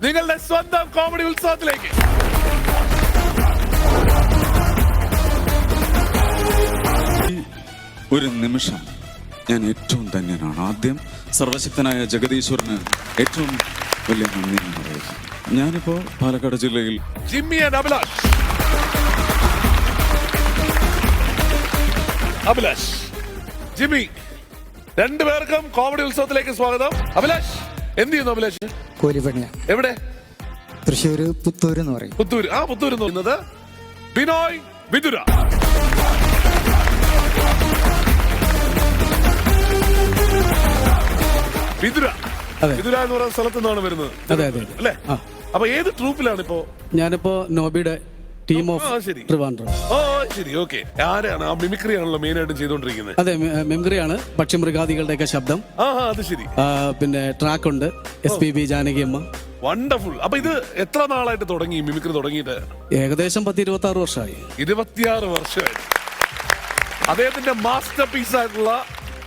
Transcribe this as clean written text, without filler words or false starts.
നിങ്ങളുടെ സ്വന്തം കോമഡി ഉത്സവത്തിലേക്ക്. ഒരു നിമിഷം ഞാൻ ഏറ്റവും ധന്യനാണ്. ആദ്യം സർവശക്തനായ ജഗദീശ്വരന് ഏറ്റവും വലിയ നന്ദി ഞാൻ അറിയിക്കും. ഞാനിപ്പോ പാലക്കാട് ജില്ലയിൽ Jimmy and Abhilash. Abhilash, Jimmy, രണ്ടുപേർക്കും കോമഡി ഉത്സവത്തിലേക്ക് സ്വാഗതം. അഭിലാഷ് എന്ത് ചെയ്യുന്നു? അഭിലാഷ് കൂലിപ്പണിയാ. എവിടെ? തൃശ്ശൂര് പുത്തൂര് എന്ന് പറയും. പുത്തൂര്. പുത്തൂര് എന്ന് പറയുന്നത് ബിനോയ് വിതുര. വിതുര വിതുര എന്ന് പറയുന്ന സ്ഥലത്ത് നിന്നാണ് വരുന്നത്. അതെ അതെ അല്ലേ? അപ്പൊ ഏത് ട്രൂപ്പിലാണ് ഇപ്പോ? ഞാനിപ്പോ നോബിയുടെ ടീം ഓഫ് ട്രിവാൻഡ്രം. ഓ ശരി, ഓക്കെ. ആരാണ്? ആ മിമിക്രി ആണല്ലോ മെയിൻ ആയിട്ട് ചെയ്തോണ്ടിരിക്കുന്നത്. അതെ, മിമിക്രിയാണ്. പക്ഷിമൃഗാദികളുടെയൊക്കെ ശബ്ദം. അത് ശരി. പിന്നെ ട്രാക്ക് ഉണ്ട്, SPB ജാനകി അമ്മ. വണ്ടർഫുൾ. അപ്പൊ ഇത് എത്ര നാളായിട്ട് തുടങ്ങി മിമിക്രി തുടങ്ങിയിട്ട്? ഏകദേശം 10-26 വർഷമായി. 26 വർഷമായിട്ട് അദ്ദേഹത്തിന്റെ മാസ്റ്റർ പീസ് ആയിട്ടുള്ള